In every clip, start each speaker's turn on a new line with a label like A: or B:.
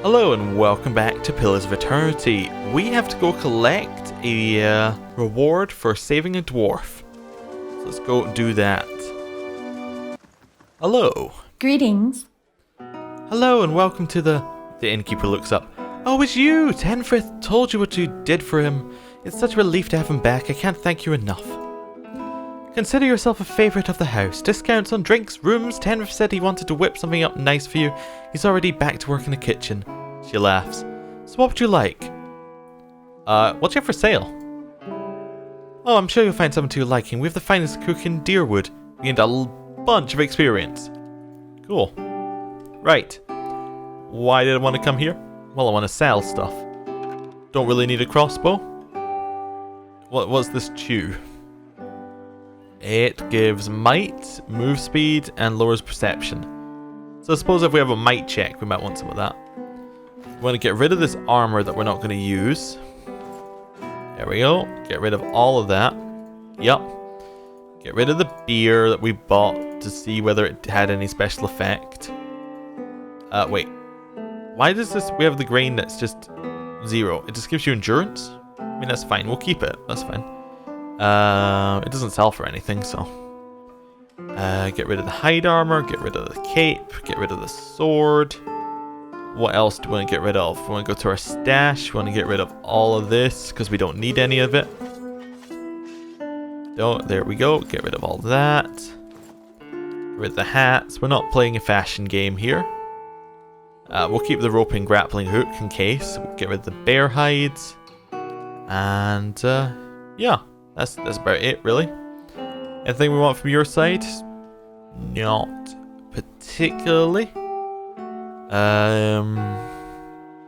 A: Hello and welcome back to Pillars of Eternity. We have to go collect a reward for saving a dwarf. So let's go do that. Hello.
B: Greetings.
A: Hello and welcome to the Innkeeper looks up. Oh, it's you! Tenfrith told you what you did for him. It's such a relief to have him back. I can't thank you enough. Consider yourself a favourite of the house. Discounts on drinks, rooms. Tenrith said he wanted to whip something up nice for you. He's already back to work in the kitchen. She laughs. So what would you like? What's you have for sale? Oh, I'm sure you'll find something to your liking. We have the finest cook in Dyrwood. We gained a bunch of experience. Cool. Right. Why did I want to come here? Well, I want to sell stuff. Don't really need a crossbow. What's this chew? It gives might, move speed, and lowers perception. So I suppose if we have a might check, we might want some of that. We want to get rid of this armor that we're not going to use. There we go. Get rid of all of that. Yup. Get rid of the beer that we bought to see whether it had any special effect. Wait. Why does this... We have the grain that's just 0. It just gives you endurance? I mean, that's fine. We'll keep it. That's fine. It doesn't sell for anything, so... get rid of the hide armor, get rid of the cape, get rid of the sword. What else do we want to get rid of? We want to go to our stash, we want to get rid of all of this, because we don't need any of it. There we go, get rid of all that. Get rid of the hats, we're not playing a fashion game here. We'll keep the rope and grappling hook in case. We'll get rid of the bear hides. And, yeah. That's about it, really. Anything we want from your side? Not particularly.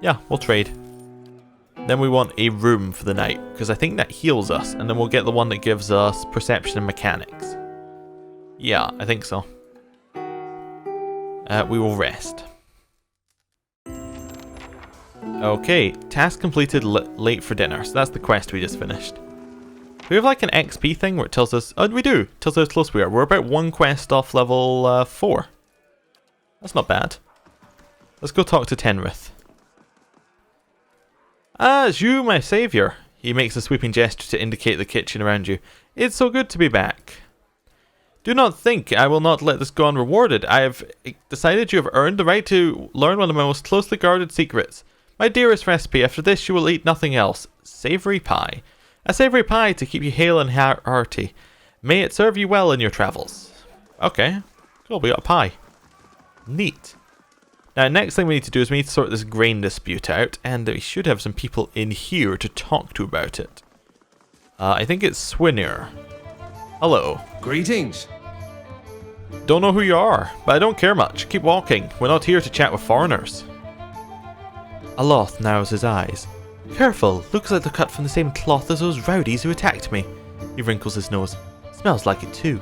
A: Yeah, we'll trade. Then we want a room for the night, because I think that heals us, and then we'll get the one that gives us perception and mechanics. Yeah, I think so. We will rest. Okay, task completed late for dinner, so that's the quest we just finished. We have like an XP thing where it tells us... Oh, we do! It tells us how close we are. We're about one quest off level 4. That's not bad. Let's go talk to Tenrith. Ah, it's you, my saviour. He makes a sweeping gesture to indicate the kitchen around you. It's so good to be back. Do not think I will not let this go unrewarded. I have decided you have earned the right to learn one of my most closely guarded secrets. My dearest recipe. After this you will eat nothing else. Savoury pie. A savoury pie to keep you hale and hearty. May it serve you well in your travels. Okay. Cool, we got a pie. Neat. Now, next thing we need to do is we need to sort this grain dispute out, and we should have some people in here to talk to about it. I think it's Swinner. Hello.
C: Greetings.
A: Don't know who you are, but I don't care much. Keep walking. We're not here to chat with foreigners. Aloth narrows his eyes. Careful, looks like they're cut from the same cloth as those rowdies who attacked me. He wrinkles his nose. Smells like it too.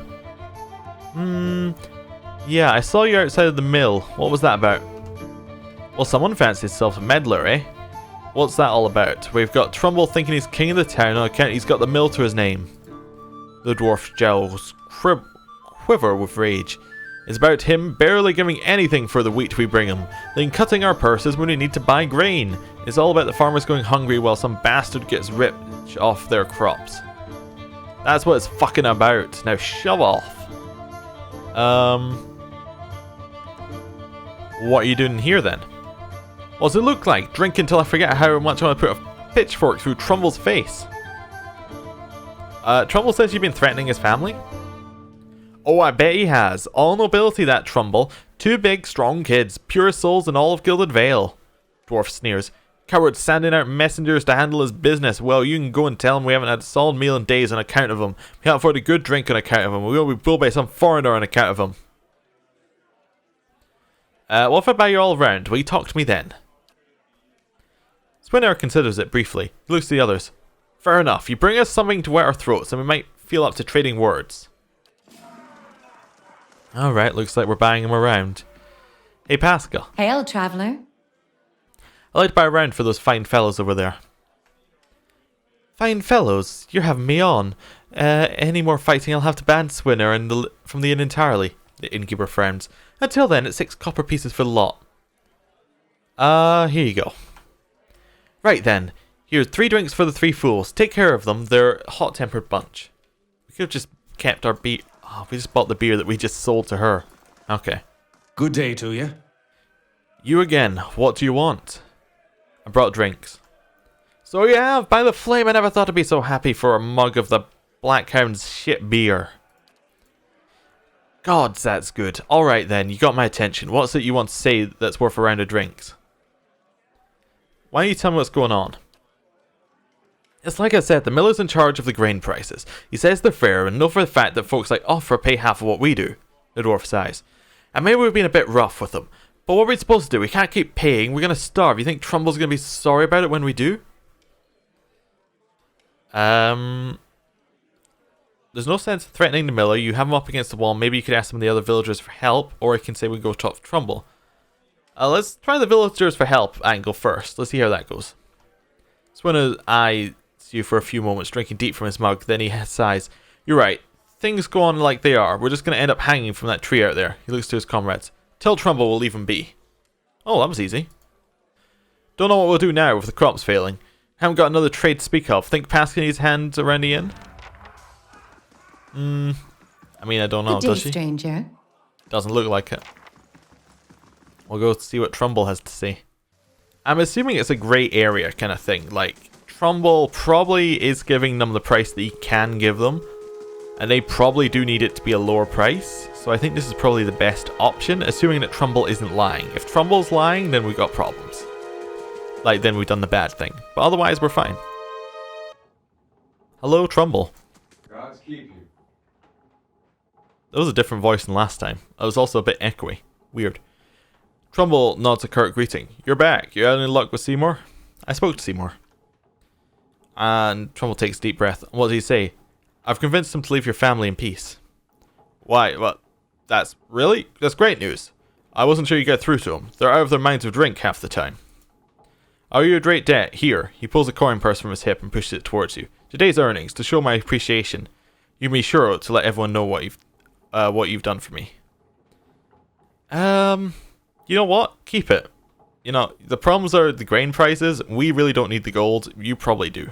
A: Yeah, I saw you outside of the mill. What was that about? Well, someone fancies himself a meddler, eh? What's that all about? We've got Trumbull thinking he's king of the town on account he's got the mill to his name. The dwarf's jowls quiver with rage. It's about him barely giving anything for the wheat we bring him, then cutting our purses when we need to buy grain. It's all about the farmers going hungry while some bastard gets ripped off their crops. That's what it's fucking about. Now shove off. What are you doing here then? What does it look like? Drink until I forget how much I want to put a pitchfork through Trumbull's face. Trumbull says you've been threatening his family? Oh, I bet he has. All nobility, that Trumbull. 2 big, strong kids. Pure souls in all of Gilded Vale. Dwarf sneers. Coward sending out messengers to handle his business. Well, you can go and tell him we haven't had a solid meal in days on account of him. We can't afford a good drink on account of him. We will be bulled by some foreigner on account of him. What if I buy you all around? Will you talk to me then? Swinner considers it briefly. He looks to the others. Fair enough. You bring us something to wet our throats and we might feel up to trading words. Alright, looks like we're buying him around. Hey, Pascal.
B: Hail, traveller.
A: I'd like to buy a round for those fine fellows over there. Fine fellows? You're having me on. Any more fighting, I'll have to ban Swinner from the inn entirely. The innkeeper frowns. Until then, it's 6 copper pieces for the lot. Here you go. Right then. Here's 3 drinks for the 3 fools. Take care of them. They're a hot-tempered bunch. We could have just kept our beer. Oh, we just bought the beer that we just sold to her. Okay.
B: Good day to you.
A: You again. What do you want? I brought drinks. So you have? By the flame, I never thought I'd be so happy for a mug of the Black Hound's shit beer. Gods, that's good. Alright then, you got my attention. What's it you want to say that's worth a round of drinks? Why don't you tell me what's going on? It's like I said, the miller's in charge of the grain prices. He says they're fair and know for the fact that folks like Offer pay half of what we do. The dwarf sighs. And maybe we've been a bit rough with them. But what are we supposed to do? We can't keep paying. We're going to starve. You think Trumbull's going to be sorry about it when we do? There's no sense in threatening the miller. You have him up against the wall. Maybe you could ask some of the other villagers for help. Or I can say we go talk to Trumbull. Let's try the villagers for help angle first. Let's see how that goes. Swinner eyes you for a few moments, drinking deep from his mug. Then he sighs. You're right. Things go on like they are. We're just going to end up hanging from that tree out there. He looks to his comrades. Tell Trumbull we'll leave him be. Oh, that was easy. Don't know what we'll do now with the crops failing. Haven't got another trade to speak of. Think Pascal needs hands around the inn? I mean, I don't know.
C: Good day,
A: does she?
C: stranger.
A: Doesn't look like it. We'll go see what Trumbull has to say. I'm assuming it's a grey area kind of thing. Like, Trumbull probably is giving them the price that he can give them. And they probably do need it to be a lower price. So I think this is probably the best option, assuming that Trumbull isn't lying. If Trumbull's lying, then we've got problems. Like, then we've done the bad thing. But otherwise, we're fine. Hello, Trumbull.
B: Gods keep you.
A: That was a different voice than last time. It was also a bit echoey. Weird. Trumbull nods a curt greeting. You're back. You had any luck with Seymour? I spoke to Seymour. And Trumbull takes a deep breath. What did he say? I've convinced him to leave your family in peace. Why? Well, that's great news. I wasn't sure you got through to them. They're out of their minds of drink half the time. Are you a great debt? Here. He pulls a coin purse from his hip and pushes it towards you. Today's earnings, to show my appreciation. You can be sure to let everyone know what you've done for me. You know what? Keep it. You know, the problems are the grain prices. We really don't need the gold. You probably do.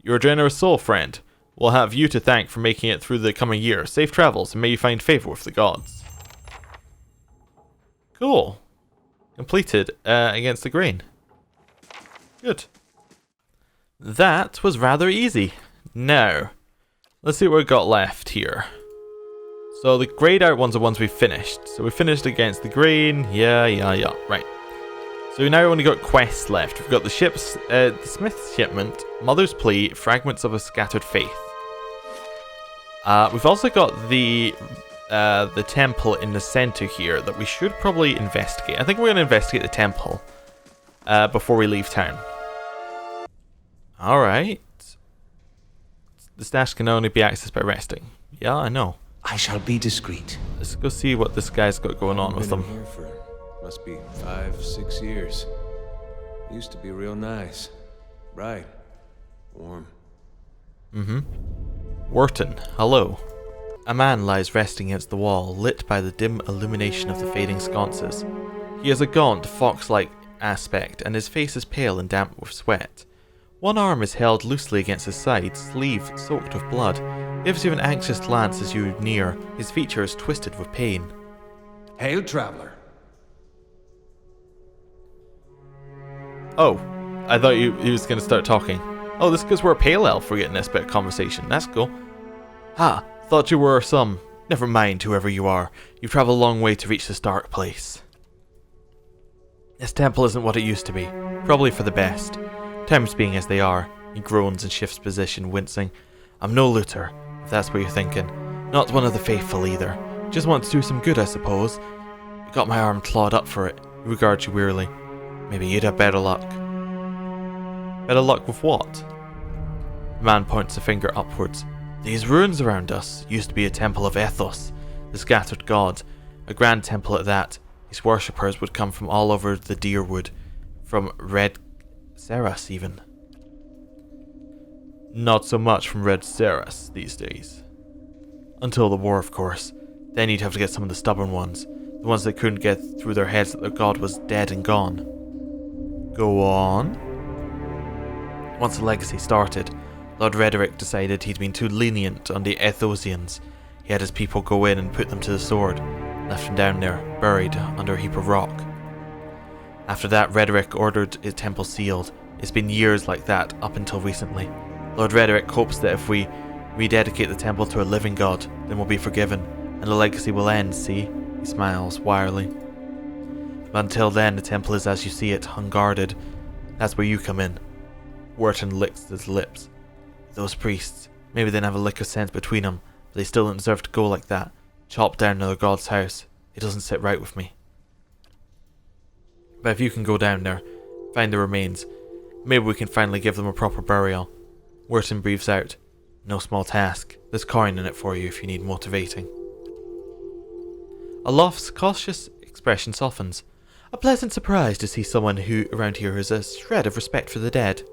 A: You're a generous soul, friend. We'll have you to thank for making it through the coming year. Safe travels, and may you find favor with the gods. Cool. Completed against the grain. Good. That was rather easy. Now, let's see what we've got left here. So the grayed out ones are ones we finished. So we finished against the grain. Yeah. Right. So we now only got quests left. We've got the ships, the Smith's shipment, Mother's plea, fragments of a scattered faith. We've also got the temple in the center here that we should probably investigate. I think we're going to investigate the temple before we leave town. Alright. The stash can only be accessed by resting. Yeah, I know.
B: I shall be discreet.
A: Let's go see what this guy's got going on with them.
D: Been here for must be 5-6 years. Used to be real nice, bright, warm.
A: Wharton, hello. A man lies resting against the wall, lit by the dim illumination of the fading sconces. He has a gaunt, fox-like aspect, and his face is pale and damp with sweat. One arm is held loosely against his side, sleeve soaked with blood. He gives you an anxious glance as you near, his features twisted with pain.
B: Hail, traveler.
A: Oh, I thought he was going to start talking. Oh, this is because we're a pale elf, we're getting this bit of conversation. That's cool. Ha, thought you were some... Never mind, whoever you are. You've traveled a long way to reach this dark place. This temple isn't what it used to be. Probably for the best. Times being as they are. He groans and shifts position, wincing. I'm no looter, if that's what you're thinking. Not one of the faithful either. Just want to do some good, I suppose. I got my arm clawed up for it. He regards you wearily. Maybe you'd have better luck. Better luck with what? The man points a finger upwards. These ruins around us used to be a temple of Ethos, the scattered god. A grand temple at that. His worshippers would come from all over the Dyrwood, from Red Ceras even. Not so much from Red Ceras these days. Until the war, of course. Then you'd have to get some of the stubborn ones. The ones that couldn't get through their heads that their god was dead and gone. Go on. Once the legacy started, Lord Rederick decided he'd been too lenient on the Ethosians. He had his people go in and put them to the sword, left them down there, buried under a heap of rock. After that, Rederick ordered his temple sealed. It's been years like that, up until recently. Lord Rederick hopes that if we rededicate the temple to a living god, then we'll be forgiven, and the legacy will end, see? He smiles, wirily. But until then, the temple is as you see it, unguarded. That's where you come in. Wharton licks his lips. Those priests, maybe they didn't have a lick of sense between them, but they still don't deserve to go like that. Chopped down another god's house. It doesn't sit right with me. But if you can go down there, find the remains, maybe we can finally give them a proper burial. Wharton breathes out. No small task. There's coin in it for you if you need motivating. Aloft's cautious expression softens. A pleasant surprise to see someone who around here has a shred of respect for the dead.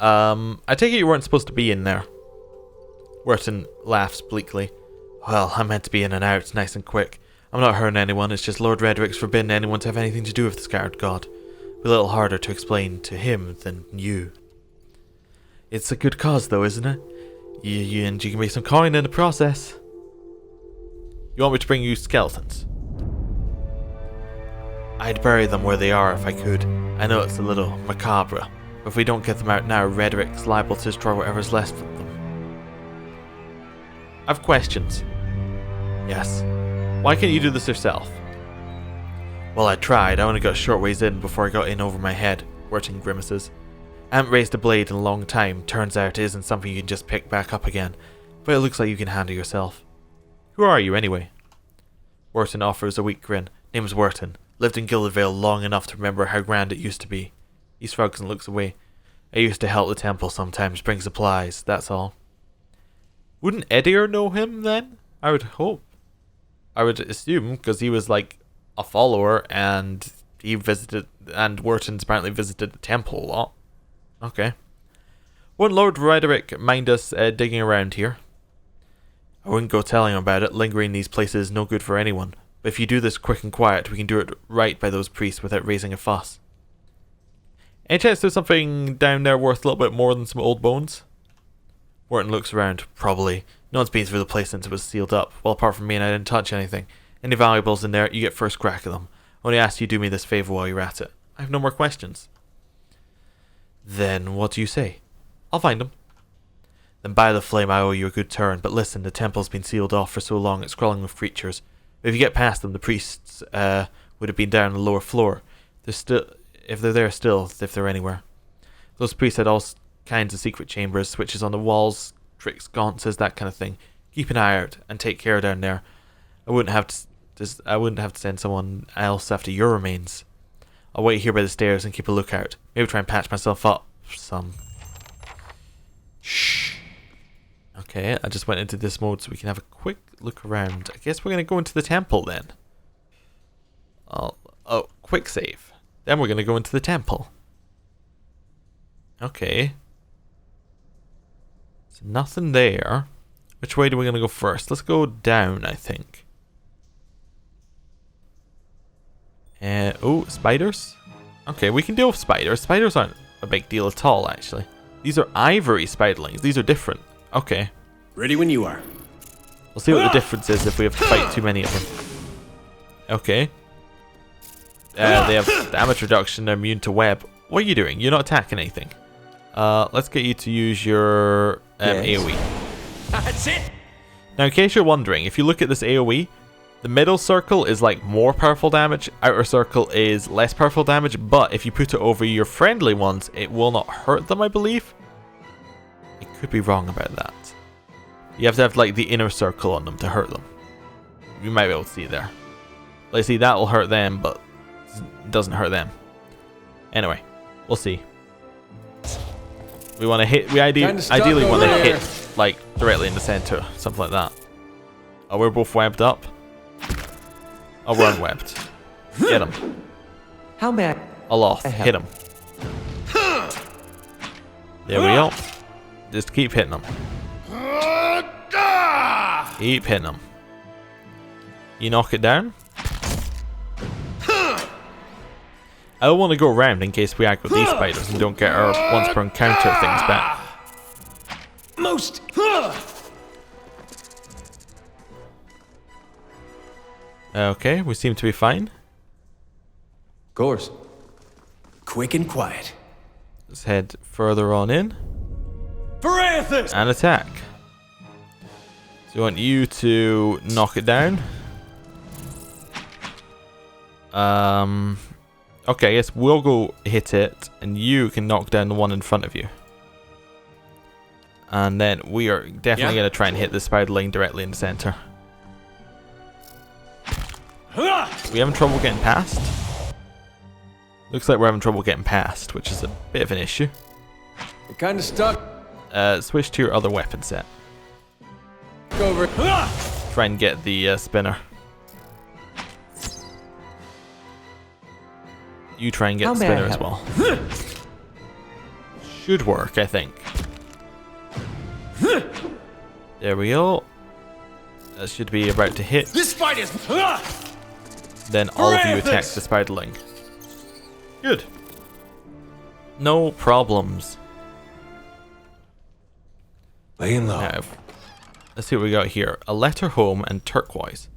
A: I take it you weren't supposed to be in there. Wharton laughs bleakly. Well, I meant to be in and out, nice and quick. I'm not hurting anyone, it's just Lord Rederick's forbidden anyone to have anything to do with the Scattered God. A little harder to explain to him than you. It's a good cause though, isn't it? And you can make some coin in the process. You want me to bring you skeletons? I'd bury them where they are if I could. I know it's a little macabre, but if we don't get them out now, Rederick's liable to destroy whatever's left of them. I've questions. Yes. Why can't you do this yourself? Well, I tried. I only got a short ways in before I got in over my head. Wharton grimaces. I haven't raised a blade in a long time. Turns out it isn't something you can just pick back up again. But it looks like you can handle yourself. Who are you, anyway? Wharton offers a weak grin. Name's Wharton. Lived in Gildedvale long enough to remember how grand it used to be. He shrugs and looks away. I used to help the temple sometimes, bring supplies, that's all. Wouldn't Edier know him, then? I would hope. I would assume, because he was like a follower and he visited, and Wharton's apparently visited the temple a lot. Okay. Wouldn't Lord Rederick mind us digging around here? I wouldn't go telling him about it. Lingering in these places is no good for anyone. But if you do this quick and quiet, we can do it right by those priests without raising a fuss. Any chance there's something down there worth a little bit more than some old bones? Wharton looks around. Probably. No one's been through the place since it was sealed up. Well, apart from me, and I didn't touch anything. Any valuables in there, you get first crack at them. Only ask you do me this favour while you're at it. I have no more questions. Then what do you say? I'll find them. Then by the flame, I owe you a good turn. But listen, the temple's been sealed off for so long it's crawling with creatures. But if you get past them, the priests would have been down on the lower floor. If they're there still, if they're anywhere. Those priests had all kinds of secret chambers, switches on the walls, tricks, sconces, that kind of thing. Keep an eye out and take care down there. I wouldn't have to send someone else after your remains. I'll wait here by the stairs and keep a lookout. Maybe try and patch myself up some. Shh. Okay, I just went into this mode so we can have a quick look around. I guess we're going to go into the temple then. Oh, quick save. Then we're going to go into the temple. Okay. There's nothing there. Which way do we going to go first? Let's go down, I think. Oh, spiders? Okay, we can deal with spiders. Spiders aren't a big deal at all, actually. These are ivory spiderlings. These are different. Okay.
C: Ready when you are.
A: We'll see what the difference is if we have to fight too many of them. Okay. They have damage reduction. They're immune to web. What are you doing? You're not attacking anything. Let's get you to use your AoE.
C: That's it.
A: Now, in case you're wondering, if you look at this AoE, the middle circle is like more powerful damage, outer circle is less powerful damage, but if you put it over your friendly ones, it will not hurt them, I believe. I could be wrong about that. You have to have like the inner circle on them to hurt them. You might be able to see it there. Like, see, that will hurt them, but it doesn't hurt them. Anyway, we'll see. We want to hit. We ideally want to hit like directly in the center, something like that. Oh, we're both webbed up. Oh, we're unwebbed. Get him.
E: How bad?
A: Aloft, hit him. There we go. Just keep hitting him. Keep hitting him. You knock it down. I don't want to go around in case we aggro these spiders and don't get our once per encounter things back.
C: Most.
A: Okay, we seem to be fine.
D: Of course.
C: Quick and quiet.
A: Let's head further on in.
C: Parathis!
A: And attack. So I want you to knock it down. Okay, I guess we'll go hit it, and you can knock down the one in front of you. And then we are definitely going to try and hit the spiderling directly in the center. We having trouble getting past? Looks like we're having trouble getting past, which is a bit of an issue.
D: You're kind of stuck.
A: Switch to your other weapon set.
D: Over.
A: Try and get the spinner. You try and get the spinner as well. Should work, I think. There we go. That should be about to hit.
C: This fight is.
A: Then all of you attack the spiderling. Good. No problems.
B: Laying low.
A: Now, let's see what we got here. A letter home and turquoise.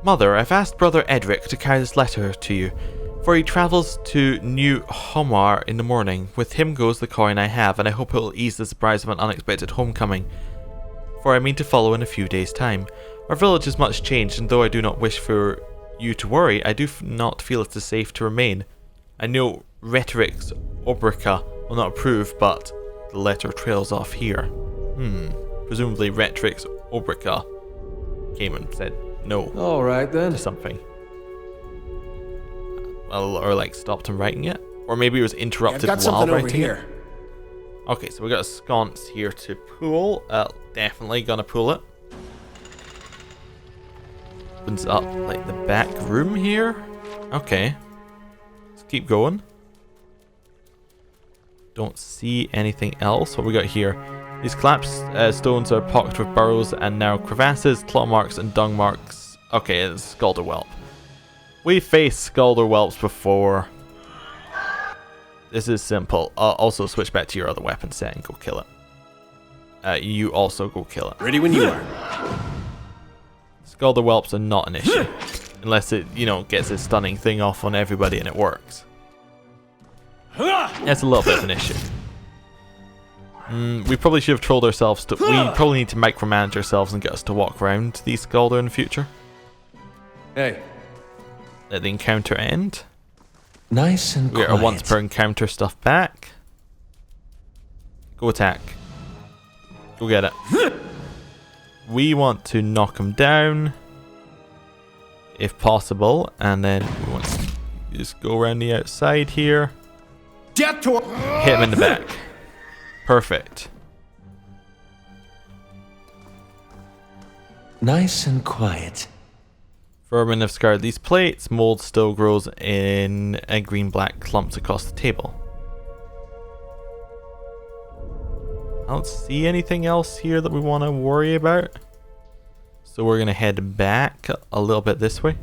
A: Mother, I've asked Brother Edric to carry this letter to you, for he travels to New Homar in the morning. With him goes the coin I have, and I hope it will ease the surprise of an unexpected homecoming, for I mean to follow in a few days' time. Our village is much changed, and though I do not wish for you to worry, I do not feel it is safe to remain. I know Rhetoric's Obrica will not approve, but the letter trails off here. Presumably Rhetoric's Obrica came and said no
D: All right then.
A: to something. Well, or like stopped him writing it. Or maybe it was interrupted
C: I've got
A: while
C: something over
A: writing
C: here.
A: it. Okay, so we got a sconce here to pull. Definitely gonna pull it. Opens up like the back room here. Okay. Let's keep going. Don't see anything else. What we got here? These collapsed stones are pocked with burrows and narrow crevasses, claw marks and dung marks. Okay, it's Scalderwhelp. We faced Scalderwhelps before. This is simple. Also switch back to your other weapon set and go kill it. You also go kill it.
C: Ready when you are.
A: Scalderwhelps are not an issue. Unless it, gets its stunning thing off on everybody and it works. That's a little bit of an issue. We probably should have trolled ourselves. We probably need to micromanage ourselves and get us to walk around these Scalder in the future.
D: Hey.
A: Let the encounter end.
B: Nice and
A: We
B: quiet.
A: get our once per encounter stuff back. Go attack. Go get it. We want to knock him down, if possible, and then we want to just go around the outside here.
C: Death to.
A: Hit him in the back. Perfect.
B: Nice and quiet.
A: Vermin have scarred these plates. Mold still grows in green-black clumps across the table. I don't see anything else here that we want to worry about. So we're going to head back a little bit this way.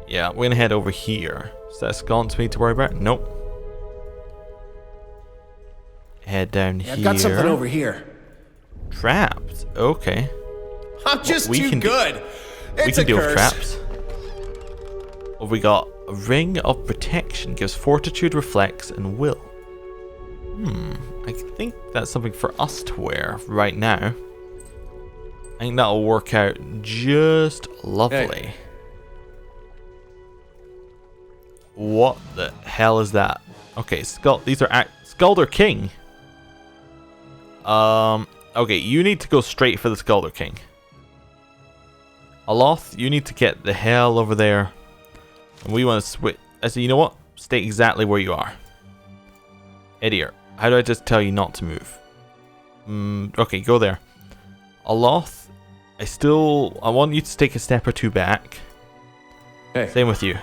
A: Yeah, we're going to head over here. Is that a sconce we need to worry about? Nope. Head down here.
C: I've got something over here.
A: Trapped. Okay.
C: I'm just
A: we
C: too
A: can do-
C: good.
A: We
C: It's
A: can
C: a
A: deal
C: curse.
A: with traps. What we got? A ring of protection gives fortitude, reflex, and will. I think that's something for us to wear right now. I think that'll work out just lovely.
D: Hey.
A: What the hell is that? Okay, these are Crusader King. Okay, you need to go straight for the Crusader King. Aloth, you need to get the hell over there. And we want to switch. I say, you know what? Stay exactly where you are. Edier, how do I just tell you not to move? Okay, go there. Aloth, I want you to take a step or two back.
D: Hey.
A: Same with you.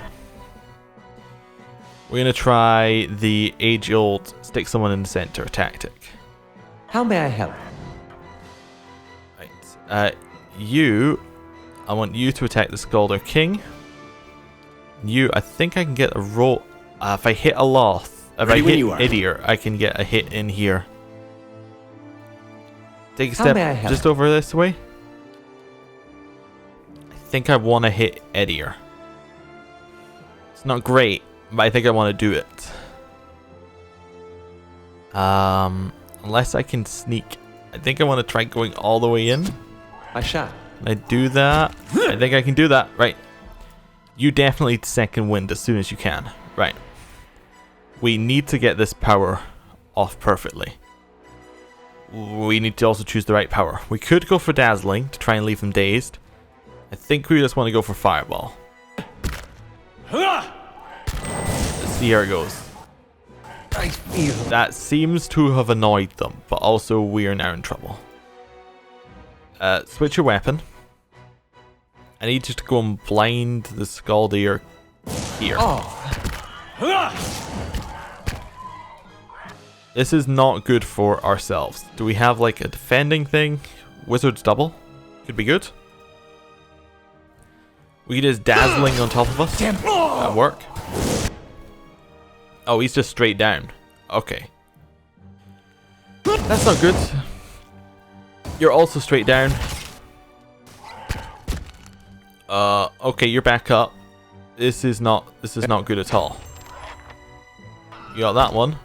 A: We're going to try the age-old stick someone in the center tactic.
B: How may I help?
A: Right. You I want you to attack the Crusader King. You, I think I can get a roll. If I hit a Loth, if I hit Idiot, I can get a hit in here. Take a step just over this way. I think I want to hit Idiot. It's not great, but I think I want to do it. Unless I can sneak. I think I want to try going all the way in.
D: I shot.
A: Can I do that? I think I can do that. Right. You definitely second wind as soon as you can. Right. We need to get this power off perfectly. We need to also choose the right power. We could go for Dazzling to try and leave them dazed. I think we just want to go for Fireball. Let's see how it goes.
B: I feel
A: That seems to have annoyed them, but also we are now in trouble. Switch your weapon. I need you to go and blind the Scaldier here. This is not good for ourselves. Do we have like a defending thing? Wizard's double? Could be good. We could just Dazzling on top of us. That'd work. Oh, he's just straight down. Okay. That's not good. You're also straight down. Okay, you're back up. This is not good at all. You got that one.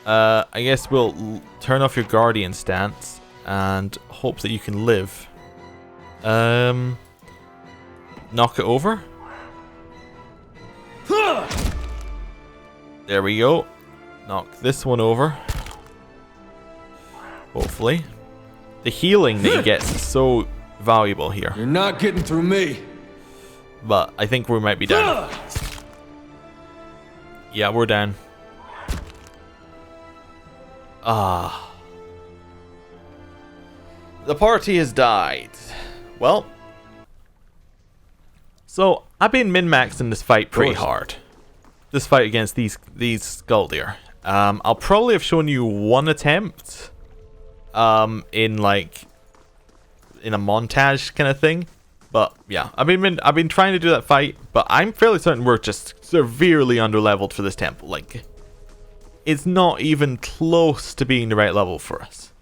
A: I guess we'll turn off your Guardian stance and hope that you can live. Knock it over. There we go. Knock this one over. Hopefully. The healing that he gets is so valuable here.
D: You're not getting through me.
A: But I think we might be down. Yeah, we're down. The party has died. Well. So, I've been min-maxing this fight pretty hard. This fight against these Scaldier. I'll probably have shown you one attempt. In a montage kind of thing. But yeah, I've been trying to do that fight, but I'm fairly certain we're just severely underleveled for this temple. Like, it's not even close to being the right level for us.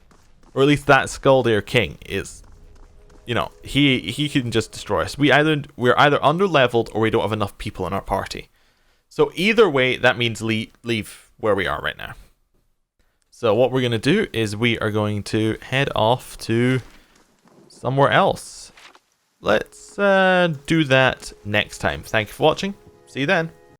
A: Or at least that Crusader King is, you know, he can just destroy us. We're either underleveled or we don't have enough people in our party. So either way, that means leave where we are right now. So what we're going to do is we are going to head off to somewhere else. Let's do that next time. Thank you for watching. See you then.